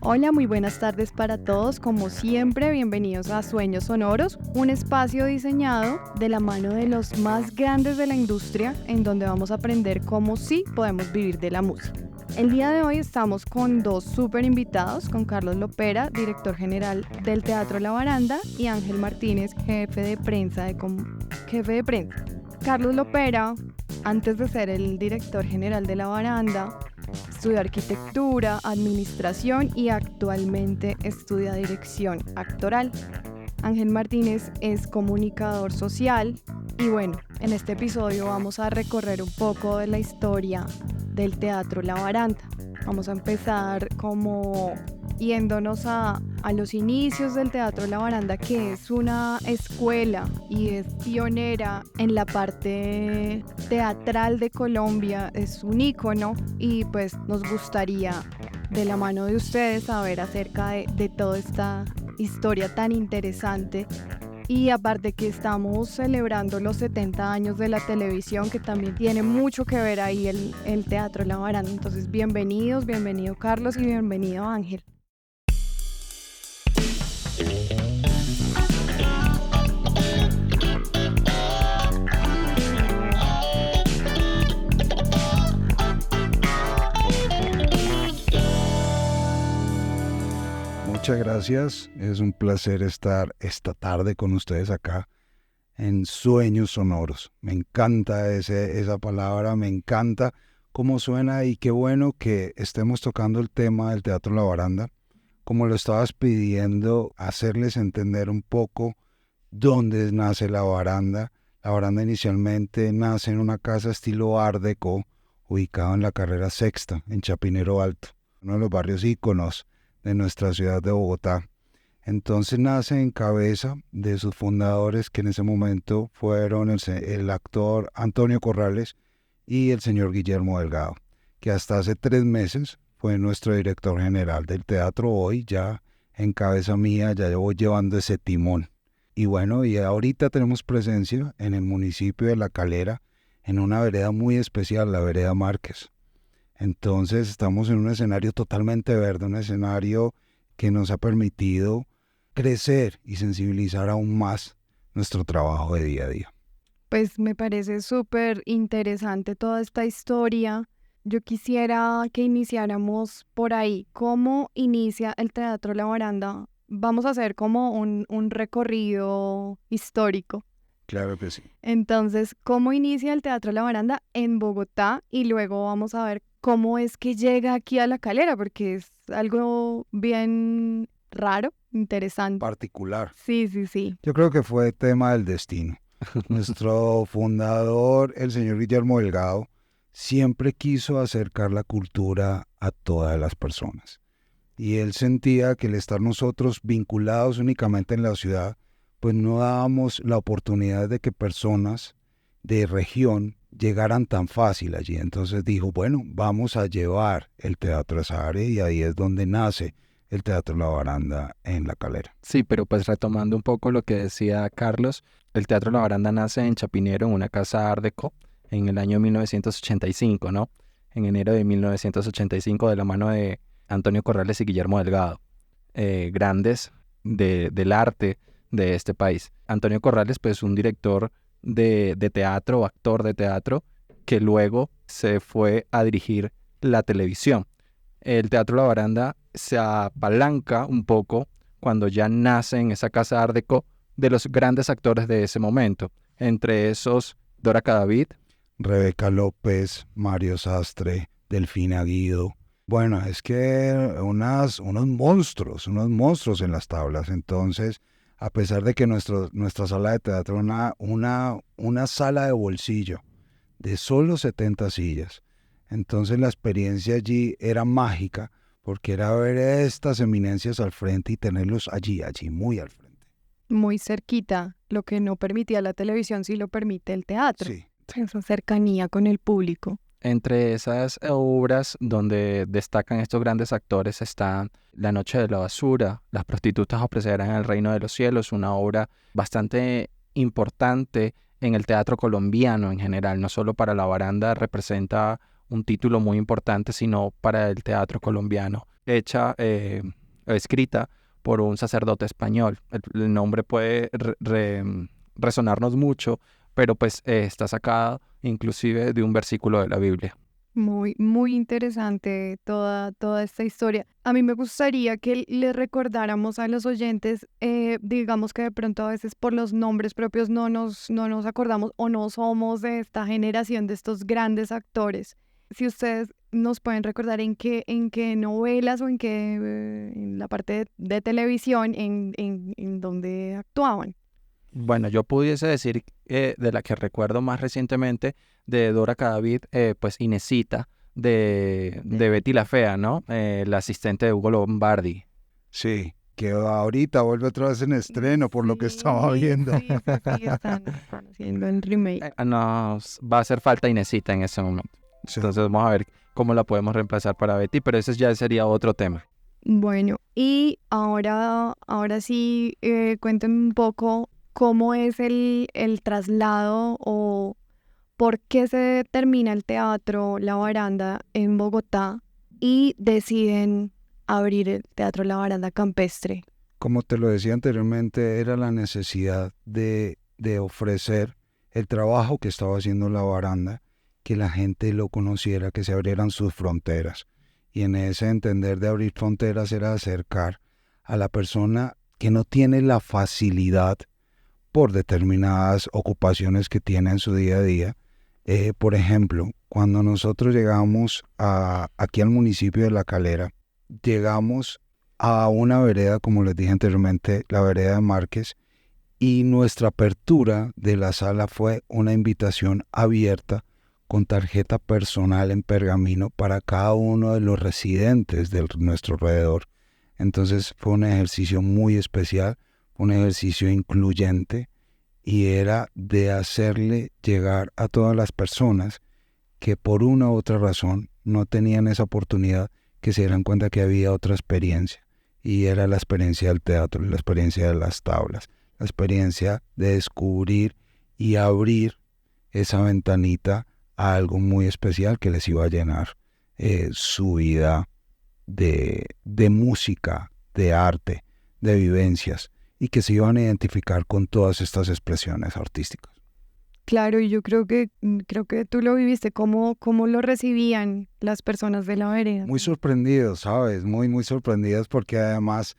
Hola, muy buenas tardes para todos. Como siempre, bienvenidos a Sueños Sonoros, un espacio diseñado de la mano de los más grandes de la industria, en donde vamos a aprender cómo sí podemos vivir de la música. El día de hoy estamos con dos súper invitados, con Carlos Lopera, director general del Teatro La Baranda, y Ángel Martínez, jefe de prensa. Carlos Lopera, antes de ser el director general de La Baranda, estudió arquitectura, administración y actualmente estudia dirección actoral. Ángel Martínez es comunicador social y bueno, en este episodio vamos a recorrer un poco de la historia del Teatro La Baranda. Vamos a empezar como yéndonos a los inicios del Teatro La Baranda, que es una escuela y es pionera en la parte teatral de Colombia, es un ícono y pues nos gustaría de la mano de ustedes saber acerca de toda esta historia tan interesante. Y aparte que estamos celebrando los 70 años de la televisión, que también tiene mucho que ver ahí el Teatro La Baranda. Entonces, bienvenido Carlos y bienvenido Ángel. Muchas gracias, es un placer estar esta tarde con ustedes acá en Sueños Sonoros. Me encanta esa palabra, me encanta cómo suena y qué bueno que estemos tocando el tema del Teatro La Baranda. Como lo estabas pidiendo, hacerles entender un poco dónde nace La Baranda. La Baranda inicialmente nace en una casa estilo Art Deco, ubicado en la carrera Sexta, en Chapinero Alto, uno de los barrios íconos de nuestra ciudad de Bogotá. Entonces nace en cabeza de sus fundadores, que en ese momento fueron el actor Antonio Corrales y el señor Guillermo Delgado, que hasta hace 3 meses fue nuestro director general del teatro. Hoy ya en cabeza mía ya voy llevando ese timón. Y bueno, y ahorita tenemos presencia en el municipio de La Calera, en una vereda muy especial, la vereda Márquez. Entonces estamos en un escenario totalmente verde, un escenario que nos ha permitido crecer y sensibilizar aún más nuestro trabajo de día a día. Pues me parece súper interesante toda esta historia. Yo quisiera que iniciáramos por ahí. ¿Cómo inicia el Teatro La Baranda? Vamos a hacer como un recorrido histórico. Claro que sí. Entonces, ¿cómo inicia el Teatro La Baranda en Bogotá? Y luego vamos a ver cómo es que llega aquí a La Calera, porque es algo bien raro, interesante. Particular. Sí. Yo creo que fue tema del destino. Nuestro fundador, el señor Guillermo Delgado, siempre quiso acercar la cultura a todas las personas. Y él sentía que el estar nosotros vinculados únicamente en la ciudad, pues no dábamos la oportunidad de que personas de región llegaran tan fácil allí. Entonces dijo, bueno, vamos a llevar el teatro a esa área, y ahí es donde nace el Teatro La Baranda en La Calera. Sí, pero pues retomando un poco lo que decía Carlos, el Teatro La Baranda nace en Chapinero, en una casa Art Deco, en el año 1985, ¿no? En enero de 1985, de la mano de Antonio Corrales y Guillermo Delgado, grandes del arte de este país. Antonio Corrales, pues un director de teatro, actor de teatro, que luego se fue a dirigir la televisión. El Teatro La Baranda se apalanca un poco cuando ya nace en esa casa Art Deco de los grandes actores de ese momento. Entre esos, Dora Cadavid, Rebeca López, Mario Sastre, Delfina Guido. Bueno, es que unos monstruos en las tablas. Entonces, a pesar de que nuestra sala de teatro era una sala de bolsillo de solo 70 sillas, entonces la experiencia allí era mágica, porque era ver estas eminencias al frente y tenerlos allí, muy al frente. Muy cerquita, lo que no permitía la televisión, sí lo permite el teatro. Sí. Esa cercanía con el público. entre esas obras donde destacan estos grandes actores están La Noche de la Basura, Las prostitutas ofrecerán el reino de los cielos, una obra bastante importante en el teatro colombiano en general, no solo para La Baranda representa un título muy importante, sino para el teatro colombiano. hecha, escrita por un sacerdote español. El nombre puede resonarnos mucho, pero pues está sacado inclusive de un versículo de la Biblia. Muy, muy interesante toda esta historia. A mí me gustaría que le recordáramos a los oyentes, digamos que de pronto a veces por los nombres propios no nos acordamos o no somos de esta generación de estos grandes actores. Si ustedes nos pueden recordar en qué novelas o en la parte de televisión en donde actuaban. Bueno, yo pudiese decir de la que recuerdo más recientemente, de Dora Cadavid, pues Inesita, de Betty la Fea, ¿no? La asistente de Hugo Lombardi. Sí, que ahorita vuelve otra vez en estreno por lo que estaba viendo. Sí, están haciendo el remake. Nos va a hacer falta Inesita en ese momento. Sí. Entonces vamos a ver cómo la podemos reemplazar para Betty, pero ese ya sería otro tema. Bueno, y ahora sí, cuéntenme un poco cómo es el traslado o por qué se termina el teatro La Baranda en Bogotá y deciden abrir el Teatro La Baranda Campestre. Como te lo decía anteriormente, era la necesidad de ofrecer el trabajo que estaba haciendo La Baranda, que la gente lo conociera, que se abrieran sus fronteras. Y en ese entender de abrir fronteras era acercar a la persona que no tiene la facilidad por determinadas ocupaciones que tiene en su día a día. Por ejemplo, cuando nosotros llegamos aquí al municipio de La Calera, llegamos a una vereda, como les dije anteriormente, la vereda de Márquez, y nuestra apertura de la sala fue una invitación abierta con tarjeta personal en pergamino para cada uno de los residentes de nuestro alrededor. Entonces fue un ejercicio muy especial, un ejercicio incluyente, y era de hacerle llegar a todas las personas que por una u otra razón no tenían esa oportunidad, que se dieran cuenta que había otra experiencia, y era la experiencia del teatro, la experiencia de las tablas, la experiencia de descubrir y abrir esa ventanita a algo muy especial que les iba a llenar su vida de música, de arte, de vivencias, y que se iban a identificar con todas estas expresiones artísticas. Claro, y yo creo que tú lo viviste, cómo lo recibían las personas de la vereda. Muy sorprendidos, ¿sabes? Muy, muy sorprendidos, porque además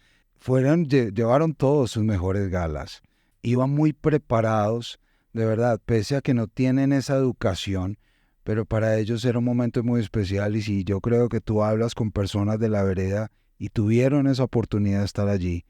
llevaron todos sus mejores galas. Iban muy preparados, de verdad, pese a que no tienen esa educación, pero para ellos era un momento muy especial. Y si yo creo que tú hablas con personas de la vereda y tuvieron esa oportunidad de estar allí,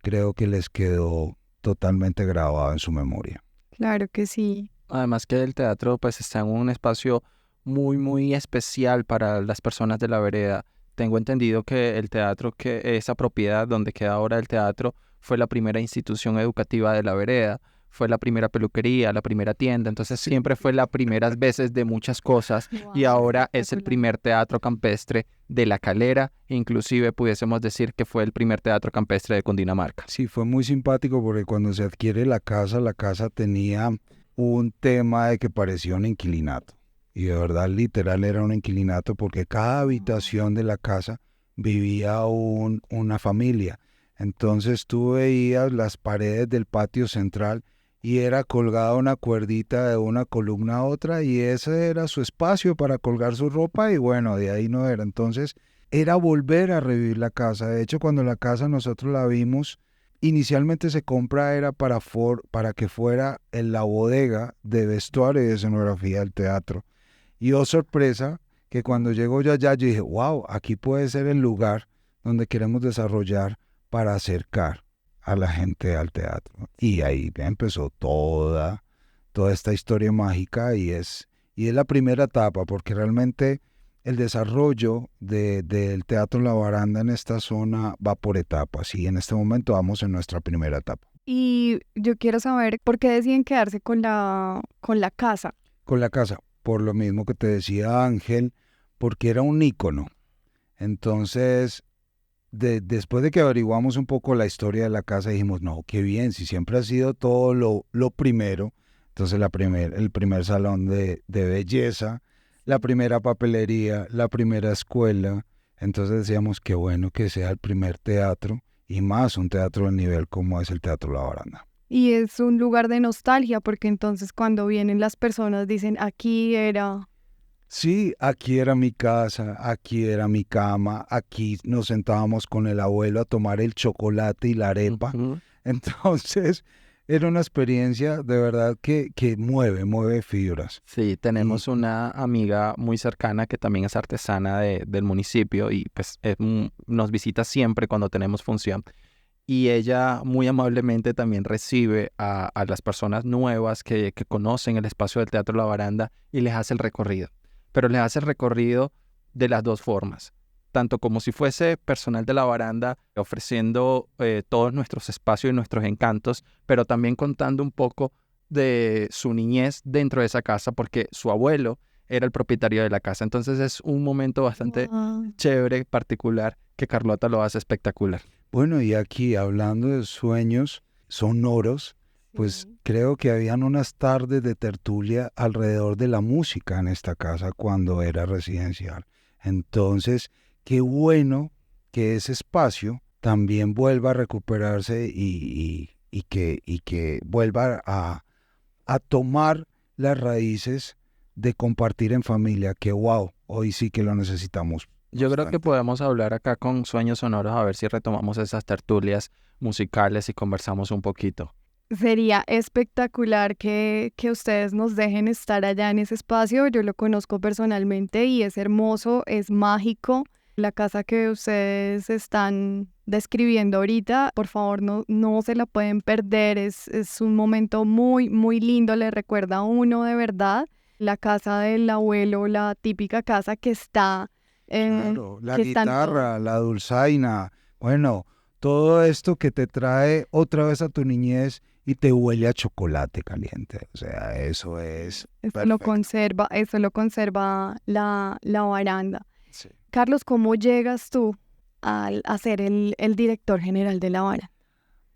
creo que les quedó totalmente grabado en su memoria. Claro que sí. Además que el teatro pues está en un espacio muy, muy especial para las personas de la vereda. Tengo entendido que el teatro, que esa propiedad donde queda ahora el teatro, fue la primera institución educativa de la vereda, fue la primera peluquería, la primera tienda, entonces siempre fue las primeras veces de muchas cosas y ahora es el primer teatro campestre de La Calera, inclusive pudiésemos decir que fue el primer teatro campestre de Cundinamarca. Sí, fue muy simpático porque cuando se adquiere la casa tenía un tema de que parecía un inquilinato. Y de verdad, literal, era un inquilinato, porque cada habitación de la casa vivía una familia. Entonces tú veías las paredes del patio central y era colgada una cuerdita de una columna a otra, y ese era su espacio para colgar su ropa, y bueno, de ahí no era. Entonces era volver a revivir la casa. De hecho, cuando la casa nosotros la vimos, inicialmente se compra era para que fuera en la bodega de vestuario y de escenografía del teatro. Y oh sorpresa, que cuando llego yo allá, yo dije, wow, aquí puede ser el lugar donde queremos desarrollar para acercar a la gente al teatro. Y ahí empezó toda esta historia mágica, y es la primera etapa, porque realmente el desarrollo del Teatro La Baranda en esta zona va por etapas, y en este momento vamos en nuestra primera etapa. Y yo quiero saber por qué deciden quedarse con la casa. Con la casa, por lo mismo que te decía Ángel, porque era un ícono. Entonces, después de que averiguamos un poco la historia de la casa, dijimos, no, qué bien, si siempre ha sido todo lo primero. Entonces el primer salón de belleza, la primera papelería, la primera escuela. Entonces decíamos que bueno que sea el primer teatro y más un teatro de nivel como es el Teatro La Baranda. Y es un lugar de nostalgia porque entonces cuando vienen las personas dicen aquí era... Sí, aquí era mi casa, aquí era mi cama, aquí nos sentábamos con el abuelo a tomar el chocolate y la arepa. Ujú. Entonces, era una experiencia de verdad que mueve fibras. Sí, tenemos una amiga muy cercana que también es artesana del municipio y pues nos visita siempre cuando tenemos función. Y ella muy amablemente también recibe a las personas nuevas que conocen el espacio del Teatro La Baranda y les hace el recorrido. Pero les hace el recorrido de las dos formas, tanto como si fuese personal de La Baranda ofreciendo todos nuestros espacios y nuestros encantos, pero también contando un poco de su niñez dentro de esa casa, porque su abuelo era el propietario de la casa. Entonces es un momento bastante Wow. chévere, particular, que Carlota lo hace espectacular. Bueno, y aquí hablando de sueños sonoros, pues Sí. creo que habían unas tardes de tertulia alrededor de la música en esta casa cuando era residencial. Entonces, qué bueno que ese espacio también vuelva a recuperarse y que vuelva a tomar las raíces de compartir en familia, que wow, hoy sí que lo necesitamos Yo creo que bastante. podemos hablar acá con Sueños Sonoros a ver si retomamos esas tertulias musicales y conversamos un poquito. Sería espectacular que ustedes nos dejen estar allá en ese espacio. Yo lo conozco personalmente y es hermoso, es mágico. La casa que ustedes están describiendo ahorita, por favor, no se la pueden perder. Es un momento muy, muy lindo. Le recuerda a uno de verdad la casa del abuelo, la típica casa que está, Claro, la que están todos. guitarra, la dulzaina, bueno, todo esto que te trae otra vez a tu niñez y te huele a chocolate caliente. O sea, eso es perfecto. Eso lo conserva la baranda. Sí. Carlos, ¿cómo llegas tú a ser el director general de la baranda?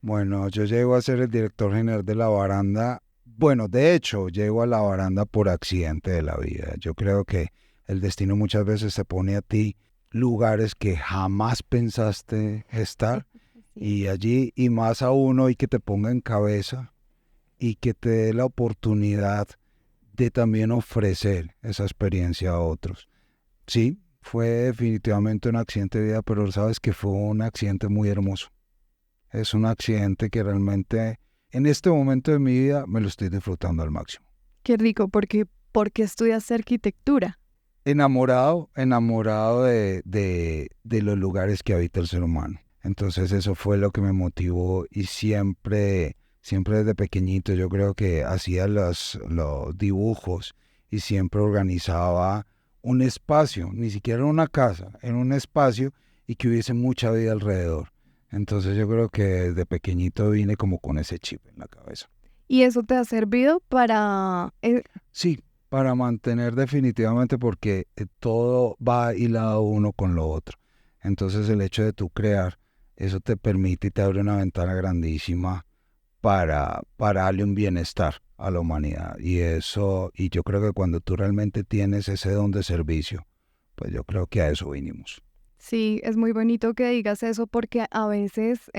Bueno, yo llego a ser el director general de la baranda. Bueno, de hecho, llego a la baranda por accidente de la vida. Yo creo que el destino muchas veces te pone a ti lugares que jamás pensaste estar Sí. y allí, y más a uno, y que te ponga en cabeza y que te dé la oportunidad de también ofrecer esa experiencia a otros. Sí, fue definitivamente un accidente de vida, pero sabes que fue un accidente muy hermoso. Es un accidente que realmente en este momento de mi vida me lo estoy disfrutando al máximo. Qué rico, porque estudias arquitectura. Enamorado de los lugares que habita el ser humano. Entonces eso fue lo que me motivó y siempre desde pequeñito yo creo que hacía los dibujos y siempre organizaba un espacio, ni siquiera una casa, en un espacio y que hubiese mucha vida alrededor. Entonces yo creo que desde pequeñito vine como con ese chip en la cabeza. ¿Y eso te ha servido para... Sí, para mantener definitivamente porque todo va hilado uno con lo otro. Entonces el hecho de tú crear, eso te permite y te abre una ventana grandísima para darle un bienestar a la humanidad. Y eso, y yo creo que cuando tú realmente tienes ese don de servicio, pues yo creo que a eso vinimos. Sí, es muy bonito que digas eso porque a veces,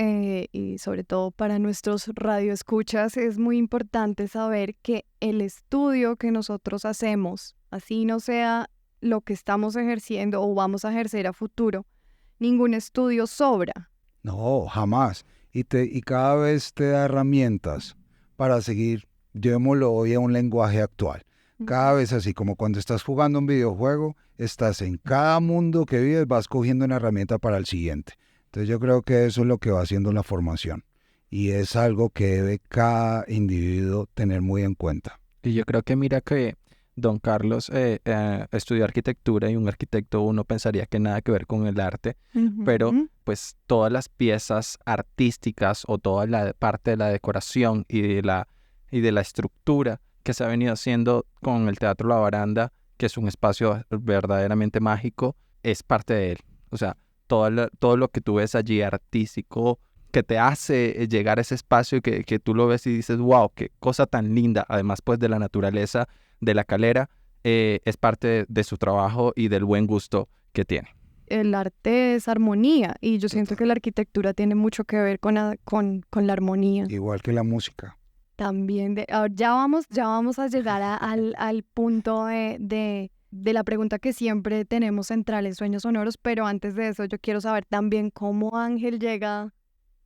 y sobre todo para nuestros radioescuchas, es muy importante saber que el estudio que nosotros hacemos, así no sea lo que estamos ejerciendo o vamos a ejercer a futuro, ningún estudio sobra. No, jamás. Y cada vez te da herramientas para seguir, llevémoslo hoy a un lenguaje actual. Cada Ujú. vez así como cuando estás jugando un videojuego, estás en cada mundo que vives, vas cogiendo una herramienta para el siguiente. Entonces yo creo que eso es lo que va haciendo la formación. Y es algo que debe cada individuo tener muy en cuenta. Y yo creo que mira que don Carlos estudió arquitectura y un arquitecto uno pensaría que nada que ver con el arte, pero Ujú. pues todas las piezas artísticas o toda la parte de la decoración y de la estructura que se ha venido haciendo con el Teatro La Baranda, que es un espacio verdaderamente mágico, es parte de él. O sea, todo lo que tú ves allí artístico que te hace llegar a ese espacio y que tú lo ves y dices, wow, qué cosa tan linda, además pues de la naturaleza, de la calera, es parte de su trabajo y del buen gusto que tiene. el arte es armonía y yo siento que la arquitectura tiene mucho que ver con la armonía. Igual que la música. También, ya vamos a llegar al punto de la pregunta que siempre tenemos central en Sueños Sonoros, pero antes de eso yo quiero saber también cómo Ángel llega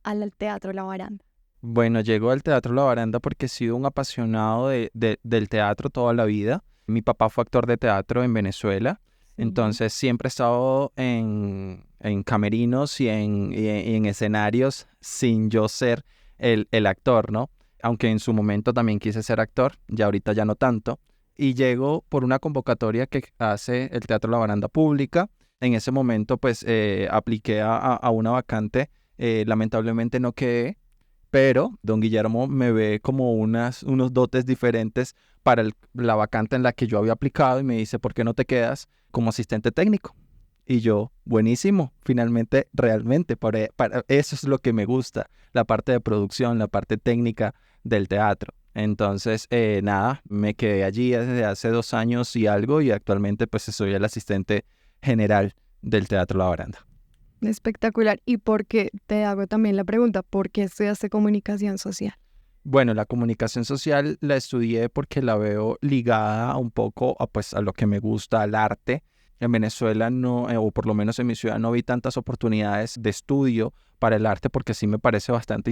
al Teatro La Baranda. Bueno, llego al Teatro La Baranda porque he sido un apasionado del teatro toda la vida. Mi papá fue actor de teatro en Venezuela, entonces siempre he estado en camerinos y en escenarios sin yo ser el actor, ¿no? Aunque en su momento también quise ser actor, ya ahorita ya no tanto. Y llego por una convocatoria que hace el Teatro La Baranda Pública. En ese momento, pues, apliqué a una vacante. Lamentablemente no quedé, pero don Guillermo me ve como unos dotes diferentes para la vacante en la que yo había aplicado y me dice, ¿por qué no te quedas como asistente técnico? Y yo, buenísimo, finalmente, realmente, para eso es lo que me gusta, la parte de producción, la parte técnica del teatro. Entonces, nada, me quedé allí desde hace 2 años y algo y actualmente pues soy el asistente general del Teatro La Baranda. Espectacular. Y porque te hago también la pregunta, ¿por qué estudiaste comunicación social? Bueno, la comunicación social la estudié porque la veo ligada un poco a lo que me gusta, al arte. En Venezuela no, o por lo menos en mi ciudad, no vi tantas oportunidades de estudio para el arte porque sí me parece bastante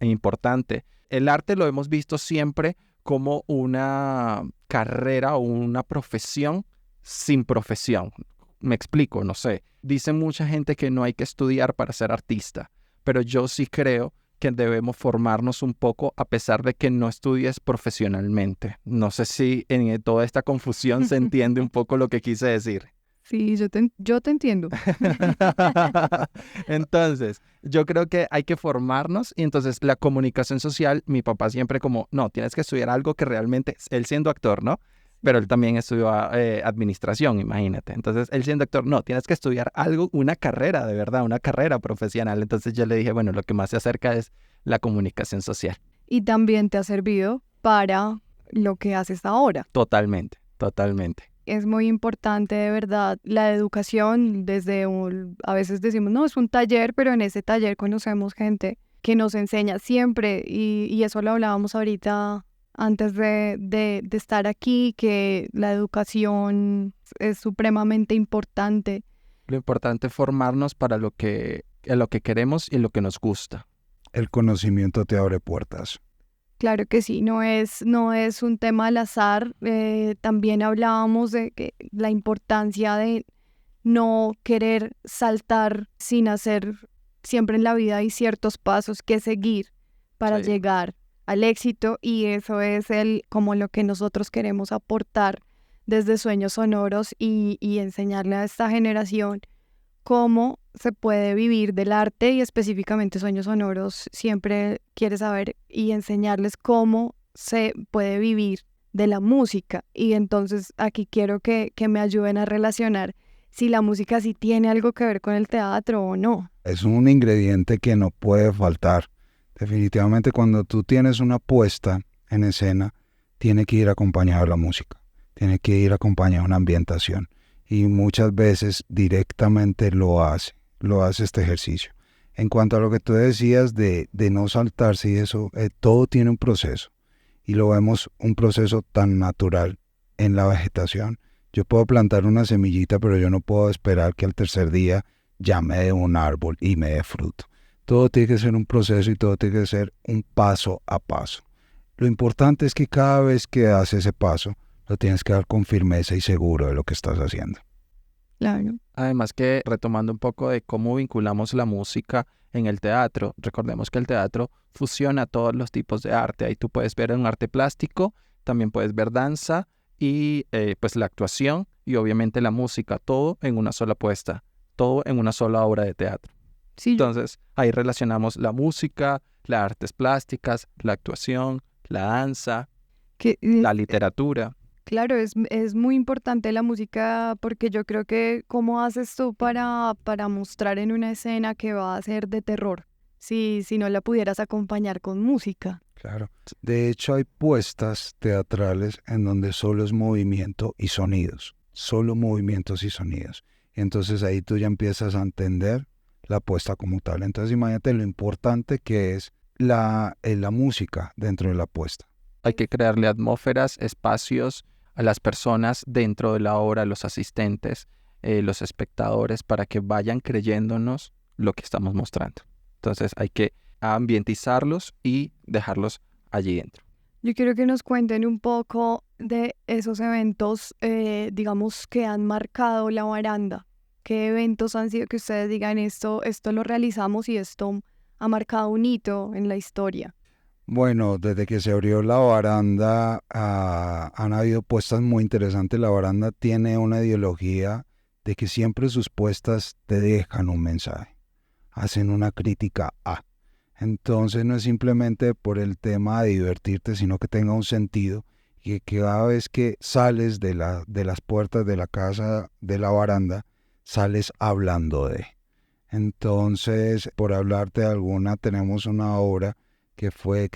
importante. El arte lo hemos visto siempre como una carrera o una profesión sin profesión. Me explico, no sé. Dice mucha gente que no hay que estudiar para ser artista, pero yo sí creo que debemos formarnos un poco a pesar de que no estudies profesionalmente. No sé si en toda esta confusión se entiende un poco lo que quise decir. Sí, yo te entiendo. Entonces, yo creo que hay que formarnos y entonces la comunicación social, mi papá siempre como, no, tienes que estudiar algo que realmente, él siendo actor, ¿no? Pero él también estudió administración, imagínate. Entonces, él siendo actor, no, tienes que estudiar algo, una carrera de verdad, una carrera profesional. Entonces yo le dije, bueno, lo que más se acerca es la comunicación social. Y también te ha servido para lo que haces ahora. Totalmente, totalmente. Es muy importante, de verdad, la educación a veces decimos, no, es un taller, pero en ese taller conocemos gente que nos enseña siempre y eso lo hablábamos ahorita antes de estar aquí, que la educación es supremamente importante. Lo importante es formarnos para lo que queremos y lo que nos gusta. El conocimiento te abre puertas. Claro que sí, no es un tema al azar. También hablábamos de que la importancia de no querer saltar sin hacer siempre en la vida hay ciertos pasos que seguir para llegar al éxito y eso es como lo que nosotros queremos aportar desde Sueños Sonoros y enseñarle a esta generación cómo se puede vivir del arte y específicamente Sueños Sonoros siempre quiere saber y enseñarles cómo se puede vivir de la música. Y entonces aquí quiero que me ayuden a relacionar si la música sí tiene algo que ver con el teatro o no. Es un ingrediente que no puede faltar. Definitivamente cuando tú tienes una puesta en escena, tiene que ir acompañado de la música, tiene que ir acompañado de una ambientación. Y muchas veces directamente lo hace este ejercicio. En cuanto a lo que tú decías de no saltarse y eso, todo tiene un proceso y lo vemos un proceso tan natural en la vegetación. Yo puedo plantar una semillita, pero yo no puedo esperar que al tercer día ya me dé un árbol y me dé fruto. Todo tiene que ser un proceso y todo tiene que ser un paso a paso. Lo importante es que cada vez que das ese paso, lo tienes que dar con firmeza y seguro de lo que estás haciendo. Claro. Además que retomando un poco de cómo vinculamos la música en el teatro, recordemos que el teatro fusiona todos los tipos de arte. Ahí tú puedes ver un arte plástico, también puedes ver danza y pues la actuación y obviamente la música, todo en una sola puesta, todo en una sola obra de teatro. Sí. Entonces ahí relacionamos la música, las artes plásticas, la actuación, la danza, la literatura. Claro, es muy importante la música porque yo creo que ¿cómo haces tú para mostrar en una escena que va a ser de terror si no la pudieras acompañar con música? Claro. De hecho, hay puestas teatrales en donde solo es movimiento y sonidos. Solo movimientos y sonidos. Y entonces ahí tú ya empiezas a entender la puesta como tal. Entonces imagínate lo importante que es la música dentro de la puesta. Hay que crearle atmósferas, espacios a las personas dentro de la obra, los asistentes, los espectadores, para que vayan creyéndonos lo que estamos mostrando. Entonces hay que ambientizarlos y dejarlos allí dentro. Yo quiero que nos cuenten un poco de esos eventos, digamos, que han marcado la baranda. ¿Qué eventos han sido que ustedes digan esto lo realizamos y esto ha marcado un hito en la historia? Bueno, desde que se abrió la baranda han habido puestas muy interesantes. La baranda tiene una ideología de que siempre sus puestas te dejan un mensaje, hacen una crítica a. Entonces no es simplemente por el tema de divertirte, sino que tenga un sentido y que cada vez que sales de las puertas de la casa, de la baranda, sales hablando de. Entonces, por hablarte de alguna, tenemos una obra que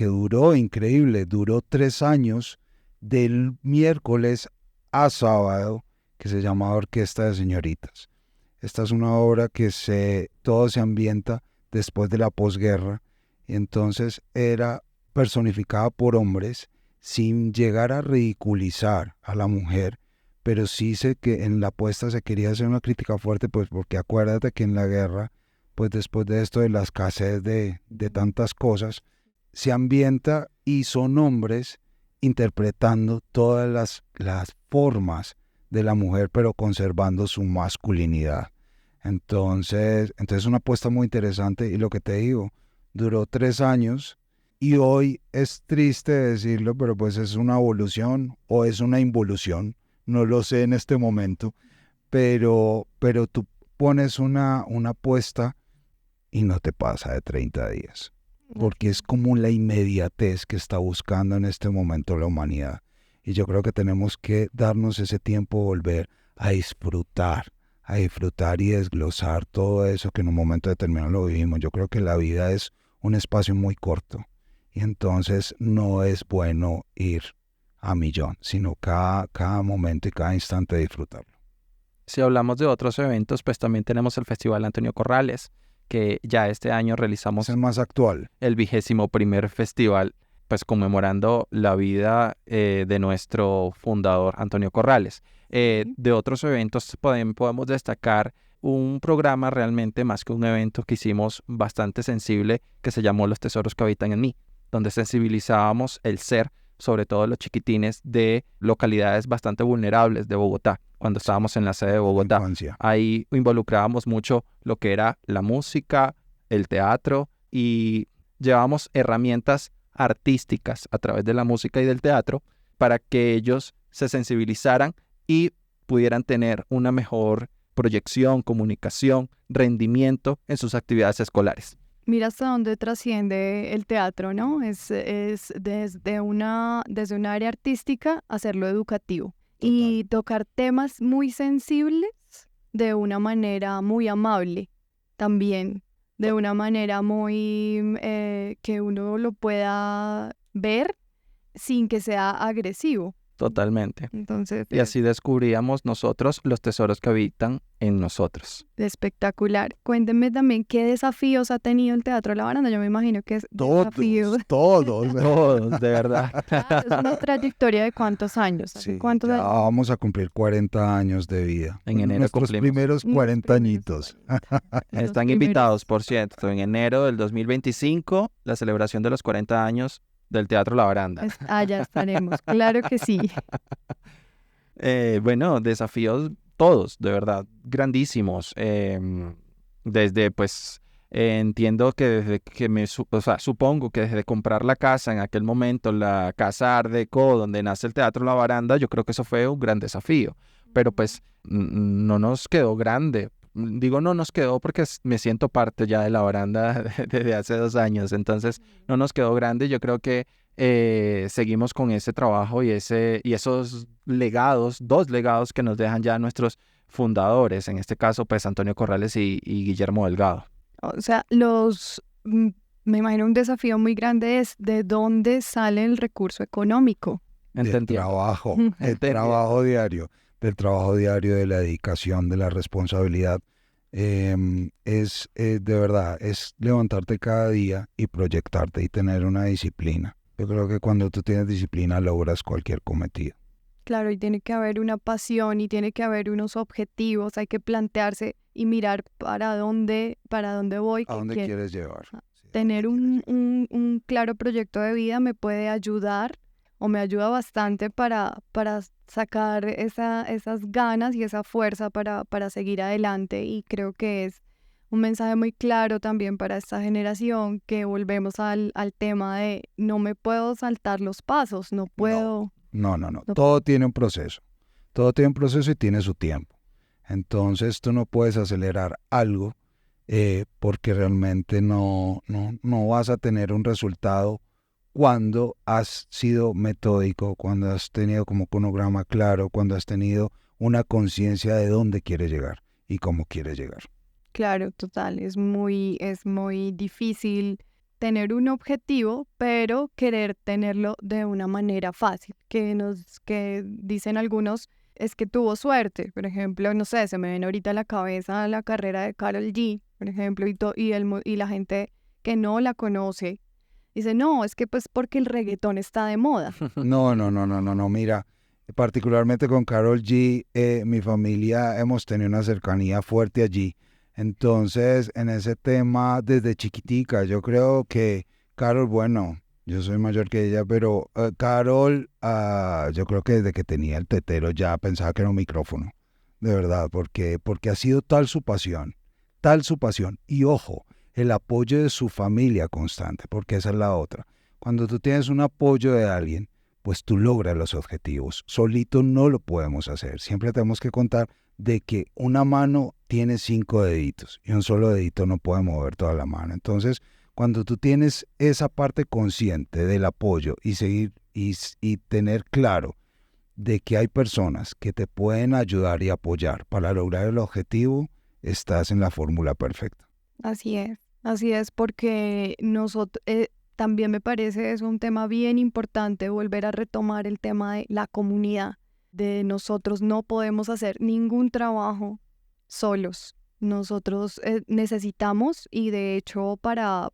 duró increíble, duró 3 años, del miércoles a sábado, que se llamaba Orquesta de Señoritas. Esta es una obra que todo se ambienta después de la posguerra, y entonces era personificada por hombres sin llegar a ridiculizar a la mujer, pero sí sé que en la puesta se quería hacer una crítica fuerte, pues porque acuérdate que en la guerra, pues después de esto de la escasez de tantas cosas, se ambienta y son hombres interpretando todas las formas de la mujer, pero conservando su masculinidad. Entonces es una apuesta muy interesante y lo que te digo, duró 3 años y hoy es triste decirlo, pero pues es una evolución o es una involución, no lo sé en este momento, pero tú pones una apuesta y no te pasa de 30 días. Porque es como la inmediatez que está buscando en este momento la humanidad. Y yo creo que tenemos que darnos ese tiempo, volver a disfrutar y desglosar todo eso que en un momento determinado lo vivimos. Yo creo que la vida es un espacio muy corto y entonces no es bueno ir a millón, sino cada momento y cada instante disfrutarlo. Si hablamos de otros eventos, pues también tenemos el Festival Antonio Corrales, que ya este año realizamos Es el más actual. el 21º festival, pues conmemorando la vida de nuestro fundador Antonio Corrales. De otros eventos podemos destacar un programa realmente más que un evento que hicimos bastante sensible que se llamó Los Tesoros que Habitan en Mí, donde sensibilizábamos el ser, sobre todo los chiquitines de localidades bastante vulnerables de Bogotá, cuando estábamos en la sede de Bogotá. Infancia. Ahí involucrábamos mucho lo que era la música, el teatro, y llevábamos herramientas artísticas a través de la música y del teatro para que ellos se sensibilizaran y pudieran tener una mejor proyección, comunicación, rendimiento en sus actividades escolares. Mira hasta dónde trasciende el teatro, ¿no? Es desde un área artística hacerlo educativo. Total. Y tocar temas muy sensibles de una manera muy amable también, de una manera muy que uno lo pueda ver sin que sea agresivo. Totalmente. Entonces, Y así descubríamos nosotros los tesoros que habitan en nosotros. espectacular. Cuéntenme también qué desafíos ha tenido el Teatro La Baranda. Yo me imagino que es desafíos. Todos. Todos, de verdad. Claro, es una trayectoria de ¿cuántos años? ¿Hace Sí, cuántos ya años? vamos a cumplir 40 años de vida. En enero Nuestros cumplimos. primeros 40 añitos. Los Están primeros. invitados, por cierto, en enero del 2025, la celebración de los 40 años del Teatro La Baranda. Allá estaremos, claro que sí. Bueno, desafíos todos, de verdad, grandísimos. Desde, pues, entiendo que desde que supongo que desde comprar la casa en aquel momento, la casa Art Deco, donde nace el Teatro La Baranda, yo creo que eso fue un gran desafío. Pero pues no nos quedó grande. Digo no nos quedó porque me siento parte ya de La Baranda desde hace 2 años. Entonces no nos quedó grande. Yo creo que seguimos con ese trabajo y esos legados, 2 legados que nos dejan ya nuestros fundadores, en este caso pues Antonio Corrales y Guillermo Delgado. O sea, me imagino un desafío muy grande es de dónde sale el recurso económico. El Entendiendo. trabajo, el Entendiendo. trabajo diario. del trabajo diario, de la dedicación, de la responsabilidad. De verdad, es levantarte cada día y proyectarte y tener una disciplina. Yo creo que cuando tú tienes disciplina logras cualquier cometido. Claro, y tiene que haber una pasión y tiene que haber unos objetivos, hay que plantearse y mirar para dónde voy, ¿A qué dónde quiero. quieres llevar? Sí, ¿a dónde Tener quieres llevar? un claro proyecto de vida me puede ayudar o me ayuda bastante para sacar esas ganas y esa fuerza para seguir adelante, y creo que es un mensaje muy claro también para esta generación, que volvemos al tema de no me puedo saltar los pasos, no No, puedo, no. no. Todo tiene un proceso. Todo tiene un proceso y tiene su tiempo. Entonces tú no puedes acelerar algo porque realmente no vas a tener un resultado cuando has sido metódico, cuando has tenido como cronograma claro, cuando has tenido una conciencia de dónde quieres llegar y cómo quieres llegar. Claro, total, es muy difícil tener un objetivo, pero querer tenerlo de una manera fácil. Que dicen algunos, es que tuvo suerte. Por ejemplo, no sé, se me viene ahorita a la cabeza la carrera de Karol G, por ejemplo, y la gente que no la conoce dice, no, es que pues porque el reggaetón está de moda. No, mira, particularmente con Karol G, mi familia hemos tenido una cercanía fuerte allí. Entonces, en ese tema, desde chiquitica, yo creo que Karol, bueno, yo soy mayor que ella, pero Karol, yo creo que desde que tenía el tetero ya pensaba que era un micrófono, de verdad, porque ha sido tal su pasión. Y ojo, el apoyo de su familia constante, porque esa es la otra. Cuando tú tienes un apoyo de alguien, pues tú logras los objetivos. Solito no lo podemos hacer. Siempre tenemos que contar de que una mano tiene 5 deditos y un solo dedito no puede mover toda la mano. Entonces, cuando tú tienes esa parte consciente del apoyo y seguir y tener claro de que hay personas que te pueden ayudar y apoyar para lograr el objetivo, estás en la fórmula perfecta. Así es porque nosotros, también me parece es un tema bien importante volver a retomar el tema de la comunidad, de nosotros no podemos hacer ningún trabajo solos. Nosotros necesitamos, y de hecho para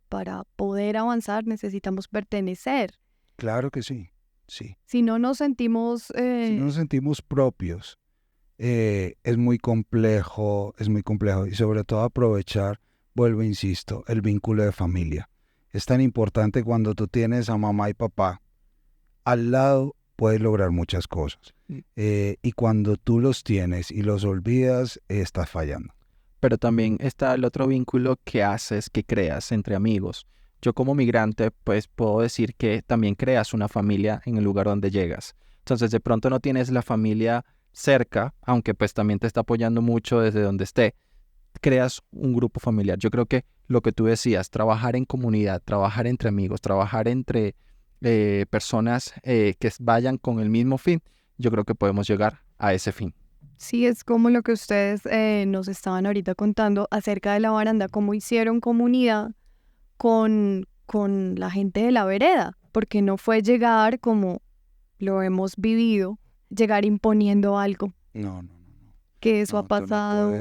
poder avanzar necesitamos pertenecer. Claro que sí, sí. Si no nos sentimos, Si no nos sentimos propios, es muy complejo y sobre todo aprovechar, vuelvo, insisto, el vínculo de familia. Es tan importante cuando tú tienes a mamá y papá al lado, puedes lograr muchas cosas. Y cuando tú los tienes y los olvidas, estás fallando. Pero también está el otro vínculo que haces, que creas entre amigos. Yo como migrante, pues puedo decir que también creas una familia en el lugar donde llegas. Entonces, de pronto no tienes la familia cerca, aunque pues también te está apoyando mucho desde donde esté. Creas un grupo familiar. Yo creo que lo que tú decías, trabajar en comunidad, trabajar entre amigos, trabajar entre personas que vayan con el mismo fin, yo creo que podemos llegar a ese fin. sí, es como lo que ustedes nos estaban ahorita contando acerca de la baranda, cómo hicieron comunidad con la gente de la vereda, porque no fue llegar como lo hemos vivido, llegar imponiendo algo, No. que eso ha No, pasado.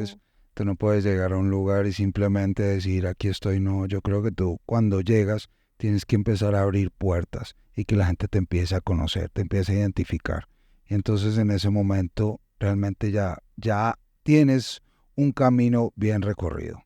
tú no puedes llegar a un lugar y simplemente decir, aquí estoy. No, yo creo que tú cuando llegas tienes que empezar a abrir puertas y que la gente te empiece a conocer, te empiece a identificar. Y entonces en ese momento realmente ya tienes un camino bien recorrido.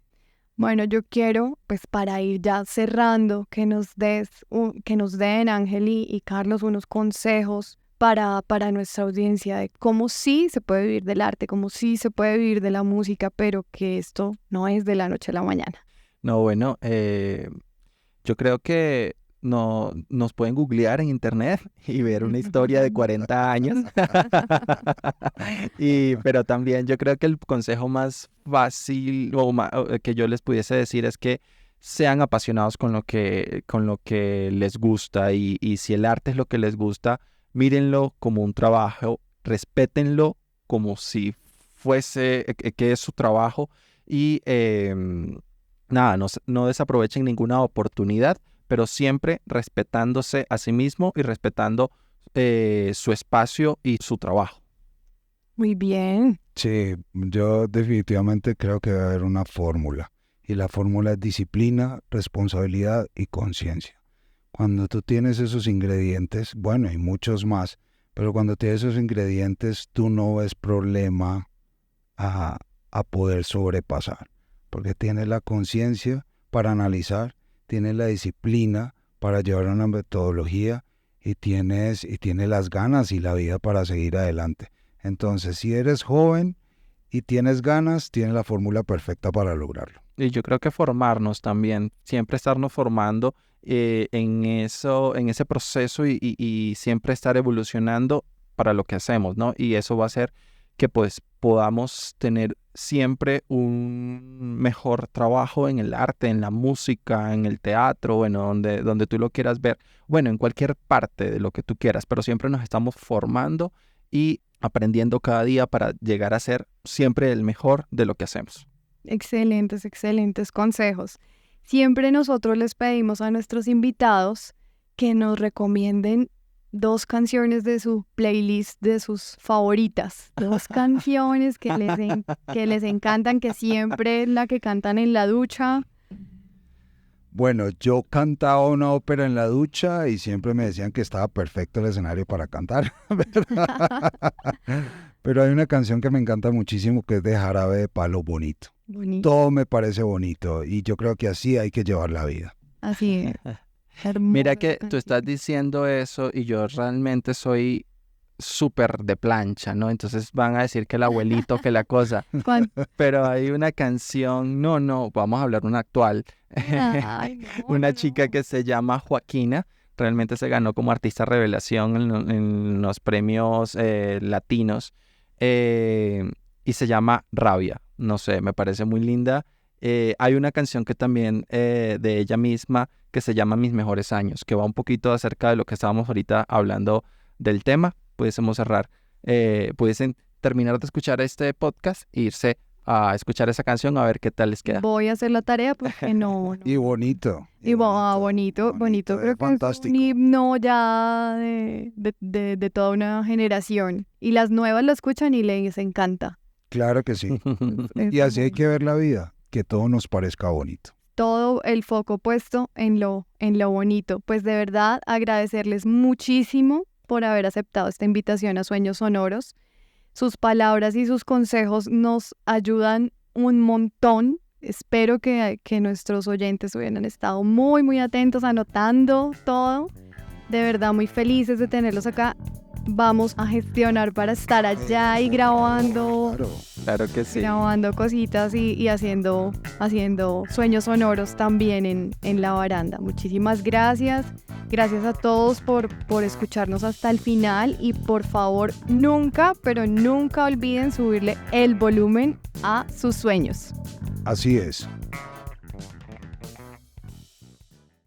Bueno, yo quiero, pues para ir ya cerrando, que nos den, Ángel y Carlos, unos consejos para nuestra audiencia de cómo sí se puede vivir del arte, cómo sí se puede vivir de la música, pero que esto no es de la noche a la mañana. No, bueno, yo creo que no, nos pueden googlear en internet y ver una historia de 40 años. Pero también yo creo que el consejo más fácil que yo les pudiese decir es que sean apasionados con lo que les gusta y si el arte es lo que les gusta, mírenlo como un trabajo, respétenlo como si fuese que es su trabajo y nada, no desaprovechen ninguna oportunidad, pero siempre respetándose a sí mismo y respetando su espacio y su trabajo. Muy bien. Sí, yo definitivamente creo que debe haber una fórmula. Y la fórmula es disciplina, responsabilidad y conciencia. Cuando tú tienes esos ingredientes, bueno, y muchos más, pero cuando tienes esos ingredientes, tú no ves problema a, a poder sobrepasar. Porque tienes la conciencia para analizar, tienes la disciplina para llevar una metodología y tienes las ganas y la vida para seguir adelante. Entonces, si eres joven y tienes ganas, tienes la fórmula perfecta para lograrlo. Y yo creo que formarnos también, siempre estarnos formando en ese proceso y siempre estar evolucionando para lo que hacemos, ¿no? Y eso va a hacer que pues podamos tener siempre un mejor trabajo en el arte, en la música, en el teatro, bueno, donde tú lo quieras ver, bueno, en cualquier parte de lo que tú quieras, pero siempre nos estamos formando y aprendiendo cada día para llegar a ser siempre el mejor de lo que hacemos. Excelentes, excelentes consejos. Siempre nosotros les pedimos a nuestros invitados que nos recomienden 2 canciones de su playlist de sus favoritas. 2 canciones que les encantan, que siempre es la que cantan en la ducha. Bueno, yo cantaba una ópera en la ducha y siempre me decían que estaba perfecto el escenario para cantar. Pero hay una canción que me encanta muchísimo que es de Jarabe de Palo, Bonito. Bonito. Todo me parece bonito y yo creo que así hay que llevar la vida. Así es. Mira que tú estás diciendo eso y yo realmente soy súper de plancha, ¿no? Entonces van a decir que el abuelito, que la cosa. Pero hay una canción, no, vamos a hablar una actual. Una chica que se llama Joaquina, realmente se ganó como artista revelación en los premios latinos y se llama Rabia. No sé, me parece muy linda. Hay una canción que también de ella misma que se llama Mis Mejores Años, que va un poquito acerca de lo que estábamos ahorita hablando del tema. Pudiésemos cerrar, pudiesen terminar de escuchar este podcast e irse a escuchar esa canción a ver qué tal les queda. Voy a hacer la tarea porque no. Y bonito. Y bonito. Creo que fantástico. Es un himno ya de toda una generación. Y las nuevas lo escuchan y les encanta. Claro que sí. Y así hay que ver la vida, que todo nos parezca bonito. Todo el foco puesto en lo bonito. Pues de verdad agradecerles muchísimo por haber aceptado esta invitación a Sueños Sonoros. Sus palabras y sus consejos nos ayudan un montón. Espero que nuestros oyentes hubieran estado muy, muy atentos, anotando todo. De verdad, muy felices de tenerlos acá. Vamos a gestionar para estar allá y grabando. Claro que sí. Grabando cositas y haciendo sueños sonoros también en la baranda. Muchísimas gracias. Gracias a todos por escucharnos hasta el final y por favor nunca, pero nunca olviden subirle el volumen a sus sueños. Así es.